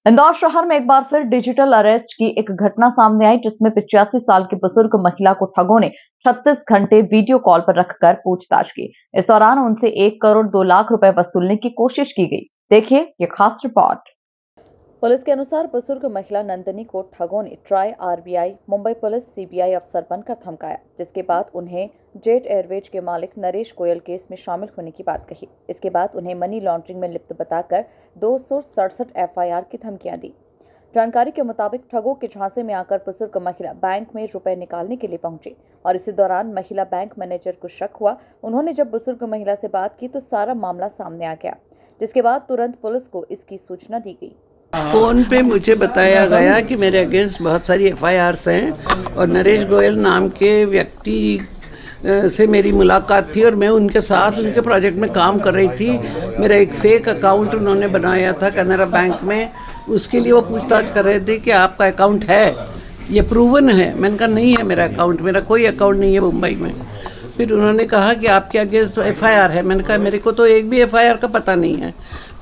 इंदौर शहर में एक बार फिर डिजिटल अरेस्ट की एक घटना सामने आई, जिसमें 85 साल की बुजुर्ग महिला को ठगों ने 36 घंटे वीडियो कॉल पर रखकर पूछताछ की। इस दौरान उनसे 1 करोड़ 2 लाख रुपए वसूलने की कोशिश की गई। देखिए ये खास रिपोर्ट। पुलिस के अनुसार बुजुर्ग महिला नंदिनी को ठगों ने try RBI, Mumbai police, CBI अफसर बनकर धमकाया, जिसके बाद उन्हें जेट एयरवेज के मालिक नरेश गोयल केस में शामिल होने की बात कही। इसके बाद उन्हें मनी लॉन्ड्रिंग में लिप्त बताकर 267 एफआईआर की धमकियां दी। जानकारी के मुताबिक ठगों के झांसे में आकर बुजुर्ग महिला बैंक में रुपए निकालने के लिए पहुंची और इसी दौरान महिला बैंक मैनेजर को शक हुआ। उन्होंने जब बुजुर्ग महिला से बात की तो सारा मामला सामने आ गया, जिसके बाद तुरंत पुलिस को इसकी सूचना दी गई। फ़ोन पे मुझे बताया गया कि मेरे अगेंस्ट बहुत सारी एफआईआर्स हैं और नरेश गोयल नाम के व्यक्ति से मेरी मुलाकात थी और मैं उनके साथ उनके प्रोजेक्ट में काम कर रही थी। मेरा एक फेक अकाउंट उन्होंने बनाया था कैनरा बैंक में, उसके लिए वो पूछताछ कर रहे थे कि आपका अकाउंट है, ये प्रूवन है। मैंने कहा नहीं है मेरा अकाउंट, मेरा कोई अकाउंट नहीं है मुंबई में। फिर उन्होंने कहा कि आपके अगेंस्ट एफआईआर है। मैंने कहा मेरे को तो एक भी एफआईआर का पता नहीं है।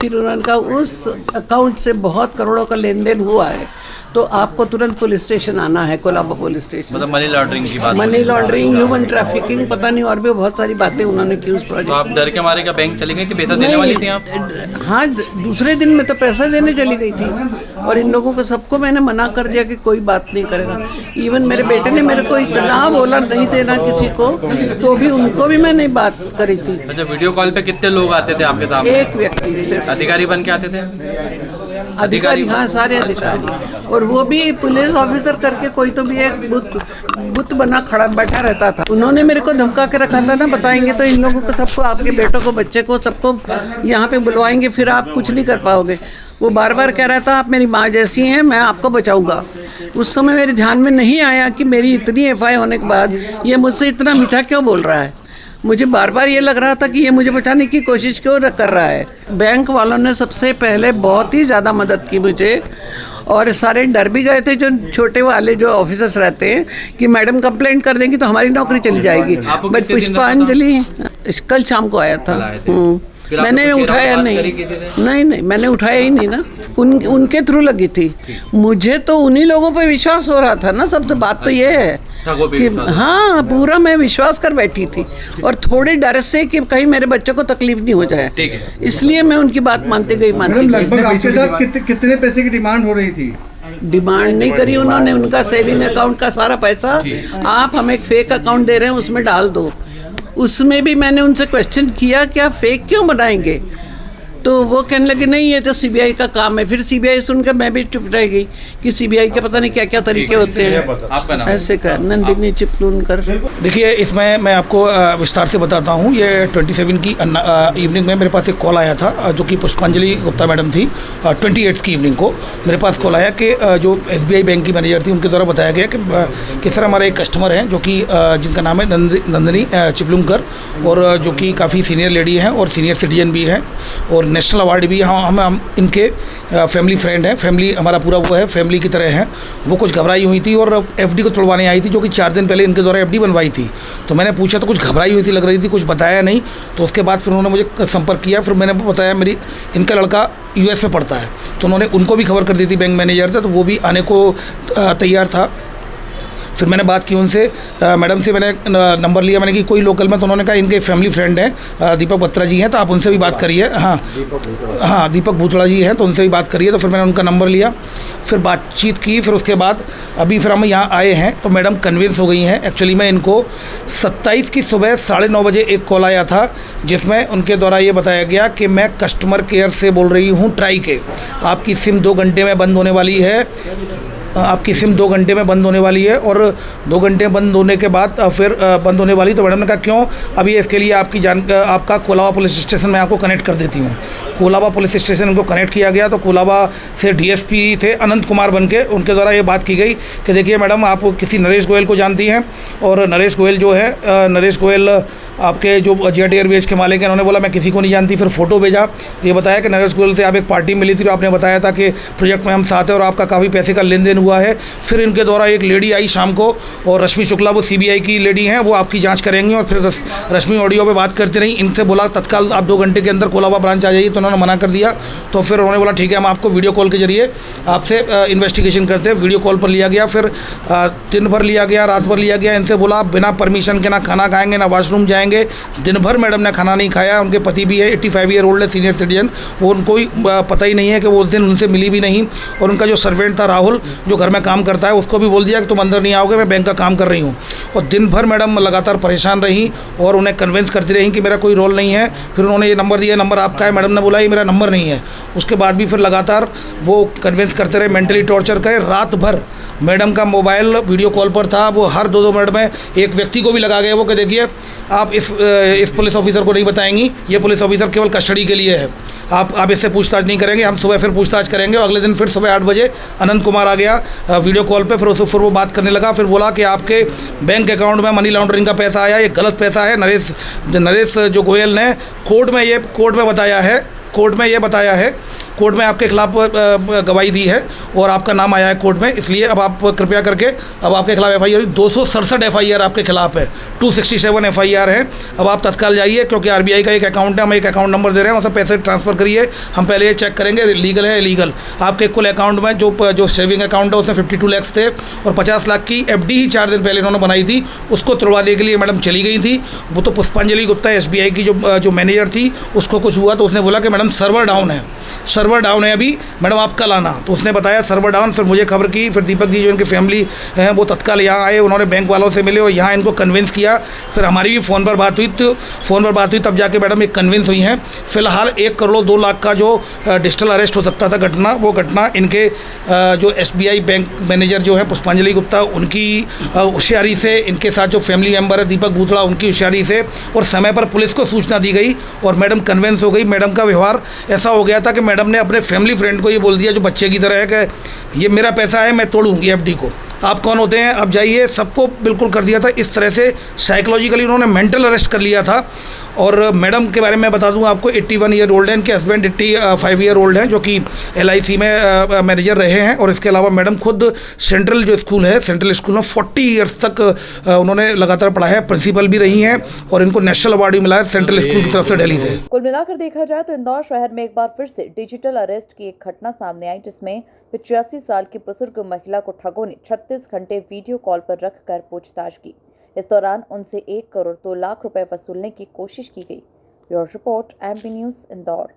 फिर उन्होंने कहा उस अकाउंट से बहुत करोड़ों का लेन देन हुआ है, तो आपको तुरंत पुलिस स्टेशन आना है, कोलाबा पुलिस स्टेशन। मतलब मनी लॉन्ड्रिंग की बात, मनी लॉन्ड्रिंग, ह्यूमन ट्रैफिकिंग, पता नहीं और भी बहुत सारी बातें उन्होंने की उस प्रोजेक्ट। तो आप डर के मारे का बैंक चले गए कि पैसा देने वाली थी आप? हाँ, दूसरे दिन में तो पैसा देने चली गई थी और इन लोगों को सबको मैंने मना कर दिया कि कोई बात नहीं करेगा। इवन मेरे बेटे ने मेरे को इतना बोला नहीं देना किसी को, तो भी उनको भी मैंने बात करी थी। अच्छा, वीडियो कॉल पे कितने लोग आते थे आपके सामने? एक व्यक्ति सिर्फ। अधिकारी बन के आते थे? अधिकारी, हाँ, सारे अधिकारी, और वो भी पुलिस ऑफिसर करके कोई तो भी एक बुत बना खड़ा बैठा रहता था। उन्होंने मेरे को धमका के रखा था ना, बताएंगे तो इन लोगों को सबको, आपके बेटों को, बच्चे को, सबको यहाँ पे बुलवाएंगे, फिर आप कुछ नहीं कर पाओगे। वो बार बार कह रहा था आप मेरी माँ जैसी हैं, मैं आपको बचाऊंगा। उस समय मेरे ध्यान में नहीं आया कि मेरी इतनी एफआईआर होने के बाद ये मुझसे इतना मीठा क्यों बोल रहा है। मुझे बार बार ये लग रहा था कि ये मुझे बचाने की कोशिश क्यों कर रहा है। बैंक वालों ने सबसे पहले बहुत ही ज़्यादा मदद की मुझे, और सारे डर भी गए थे जो छोटे वाले जो ऑफिसर्स रहते हैं कि मैडम कंप्लेंट कर देंगी तो हमारी नौकरी चली जाएगी। बट पुष्पांजलि कल शाम को आया था। मैंने उठाया नहीं, मैंने उठाया ही नहीं ना, उनके थ्रू लगी थी। मुझे तो उन्हीं लोगों पे विश्वास हो रहा था ना। सब तो बात तो ये है कि हाँ, पूरा मैं विश्वास कर बैठी थी और थोड़े डर से कि कहीं मेरे बच्चों को तकलीफ नहीं हो जाए, इसलिए मैं उनकी बात मानती गई। लगभग आपके साथ कितने पैसे की डिमांड हो रही थी? डिमांड नहीं करी उन्होंने, उनका सेविंग अकाउंट का सारा पैसा आप हमें एक फेक अकाउंट दे रहे हैं उसमें डाल दो। उसमें भी मैंने उनसे क्वेश्चन किया कि आप फेक क्यों बनाएंगे, तो वो कहने लगे नहीं ये तो सीबीआई का काम है। फिर सीबीआई सुनकर मैं भी चुप रह गई कि सीबीआई के पता नहीं क्या क्या तरीके होते हैं। आपका नाम? ऐसे कर नंदिनी चिपलूनकर। देखिए, इसमें मैं आपको विस्तार से बताता हूँ। ये 27 की इवनिंग में मेरे पास एक कॉल आया था, जो कि पुष्पांजलि गुप्ता मैडम थी। 28 की इवनिंग को मेरे पास कॉल आया कि जो एसबीआई बैंक की मैनेजर थी, उनके द्वारा बताया गया कि सर हमारा एक कस्टमर है जो कि जिनका नाम है नंदिनी चिपलूनकर, और जो कि काफ़ी सीनियर लेडी हैं और सीनियर सिटीजन भी हैं और नेशनल अवार्ड भी। हम इनके फैमिली फ्रेंड हैं, फैमिली हमारा पूरा वो है, फैमिली की तरह हैं। वो कुछ घबराई हुई थी और एफडी को तोड़वाने आई थी, जो कि 4 दिन पहले इनके द्वारा एफडी बनवाई थी। तो मैंने पूछा तो कुछ घबराई हुई थी लग रही थी, कुछ बताया नहीं। तो उसके बाद फिर उन्होंने मुझे संपर्क किया। फिर मैंने बताया इनका लड़का यूएस में पढ़ता है, तो उन्होंने उनको भी खबर कर दी थी, बैंक मैनेजर थे, तो वो भी आने को तैयार था। फिर मैंने बात की उनसे, मैडम से मैंने नंबर लिया, मैंने कि कोई लोकल में, तो उन्होंने कहा इनके फैमिली फ्रेंड हैं, दीपक बत्रा जी हैं, तो आप उनसे भी बात करिए। हाँ, दीपक भूतड़ा जी हैं, तो उनसे भी बात करिए। तो फिर मैंने उनका नंबर लिया, फिर बातचीत की। फिर उसके बाद अभी फिर हम यहाँ आए हैं, तो मैडम कन्विंस हो गई हैं। एक्चुअली में इनको 27 की सुबह 9:30 बजे एक कॉल आया था, जिसमें उनके द्वारा ये बताया गया कि मैं कस्टमर केयर से बोल रही हूँ ट्राई के, आपकी सिम 2 घंटे में बंद होने वाली है, आपकी सिम 2 घंटे में बंद होने वाली है। और 2 घंटे बंद होने के बाद फिर बंद होने वाली। तो मैडम ने कहा क्यों, अभी इसके लिए आपका कोलाबा पुलिस स्टेशन में आपको कनेक्ट कर देती हूँ। कोलाबा पुलिस स्टेशन उनको कनेक्ट किया गया। तो कोलाबा से डीएसपी थे अनंत कुमार बनके, उनके द्वारा ये बात की गई कि देखिए मैडम, आप किसी नरेश गोयल को जानती हैं, और नरेश गोयल जो है, नरेश गोयल आपके जो जेट एयरवेज के मालिक हैं। उन्होंने बोला मैं किसी को नहीं जानती। फिर फोटो भेजा, ये बताया कि नरेश गोयल से आप एक पार्टी मिली थी, तो आपने बताया था कि प्रोजेक्ट में हम साथ हैं और आपका काफ़ी पैसे का लेन देन हुआ है। फिर इनके द्वारा एक लेडी आई शाम को, और रश्मि शुक्ला, वो सीबीआई की लेडी हैं, वो आपकी जांच करेंगी। और फिर रश्मि ऑडियो पे बात करती रही। इनसे बोला तत्काल आप 2 घंटे के अंदर कोलाबा ब्रांच आ जाइए। तो उन्होंने उन्होंने मना कर दिया। तो फिर उन्होंने बोला ठीक है, हम आपको वीडियो कॉल के जरिए आपसे इन्वेस्टिगेशन करते हैं। वीडियो कॉल पर लिया गया, फिर दिन भर लिया गया, रात भर लिया गया। इनसे बोला आप बिना परमिशन के ना खाना खाएंगे ना वॉशरूम जाएंगे। दिन भर मैडम ने खाना नहीं खाया। उनके पति भी है, 85 ईयर ओल्ड है, सीनियर सिटीजन, वो उनको ही पता ही नहीं है कि वो उस दिन उनसे मिली भी नहीं। और उनका जो सर्वेंट था राहुल, जो घर में काम करता है, उसको भी बोल दिया कि तुम अंदर नहीं आओगे, मैं बैंक का काम कर रही हूँ। और दिन भर मैडम लगातार परेशान रही और उन्हें कन्विंस करती रही कि मेरा कोई रोल नहीं है। फिर उन्होंने ये नंबर दिया, नंबर आपका है। मैडम ने बोला ये मेरा नंबर नहीं है। उसके बाद भी फिर लगातार वो कन्विंस करते रहे, मेंटली टॉर्चर करे। रात भर मैडम का मोबाइल वीडियो कॉल पर था। वो हर 2-2 मिनट में एक व्यक्ति को भी लगा गए वो कि देखिए आप इस पुलिस ऑफिसर को नहीं बताएंगी, ये पुलिस ऑफिसर केवल कस्टडी के लिए है, आप इससे पूछताछ नहीं करेंगे, हम सुबह फिर पूछताछ करेंगे। और अगले दिन फिर सुबह 8 बजे अनंत कुमार आ गया वीडियो कॉल पे। फिर वो बात करने लगा। फिर बोला कि आपके बैंक अकाउंट में मनी लॉन्ड्रिंग का पैसा आया, ये गलत पैसा है। नरेश जो गोयल ने कोर्ट में बताया है, कोर्ट में आपके खिलाफ गवाही दी है और आपका नाम आया है कोर्ट में। इसलिए अब आप कृपया करके अब आपके खिलाफ FIR 267 FIR आपके खिलाफ है, 267 FIR है। अब आप तत्काल जाइए, क्योंकि RBI का एक अकाउंट है, हम एक अकाउंट नंबर दे रहे हैं, वहाँ से पैसे ट्रांसफ़र करिए। हम पहले ये चेक करेंगे लीगल है इलीगल। आपके कुल अकाउंट में जो सेविंग अकाउंट है उसमें 52 लाख थे और 50 लाख की FD ही 4 दिन पहले इन्होंने बनाई थी, उसको तुड़वाने के लिए मैडम चली गई थी। वो तो पुष्पांजलि गुप्ता SBI की जो मैनेजर थी, उसको कुछ हुआ तो उसने बोला कि मैडम सर्वर डाउन है अभी, मैडम आप कल आना। तो उसने बताया सर्वर डाउन। फिर मुझे खबर की, फिर दीपक जी जो इनकी फैमिली हैं वो तत्काल यहाँ आए, उन्होंने बैंक वालों से मिले और यहाँ इनको कन्विंस किया। फिर हमारी भी फ़ोन पर बात हुई तब जाके मैडम एक कन्विंस हुई हैं। फ़िलहाल 1 करोड़ 2 लाख का जो डिजिटल अरेस्ट हो सकता था वो घटना इनके जो SBI बैंक मैनेजर जो है पुष्पांजलि गुप्ता, उनकी होशियारी से, इनके साथ जो फैमिली मेम्बर है दीपक बूथड़ा, उनकी होशियारी से और समय पर पुलिस को सूचना दी गई और मैडम कन्विंस हो गई। मैडम का व्यवहार ऐसा हो गया था कि मैडम ने अपने फैमिली फ्रेंड को ये बोल दिया जो बच्चे की तरह है कि ये मेरा पैसा है, मैं तोड़ूंगी FD को, आप कौन होते हैं, आप जाइए। सबको बिल्कुल कर दिया था। इस तरह से साइकोलॉजिकली उन्होंने मेंटल अरेस्ट कर लिया था। और मैडम के बारे में बता दूं आपको, 81 ईयर ओल्ड हैं, इनके हस्बैंड 85 ईयर ओल्ड हैं, जो कि LIC में मैनेजर रहे हैं। और इसके अलावा मैडम खुद सेंट्रल स्कूल में 40 ईयर्स तक उन्होंने लगातार पढ़ाया है, प्रिंसिपल भी रही हैं और इनको नेशनल अवार्ड भी मिला है सेंट्रल स्कूल की तरफ से दिल्ली से। कुल मिलाकर देखा जाए तो इंदौर शहर में एक बार फिर से डिजिटल अरेस्ट की एक घटना सामने आई, जिसमें 85 साल की बुजुर्ग महिला को ठगों ने 36 घंटे वीडियो कॉल पर रखकर पूछताछ की। इस दौरान उनसे 1 करोड़ 2 लाख रुपए वसूलने की कोशिश की गई। Bureau report, MP news, Indore.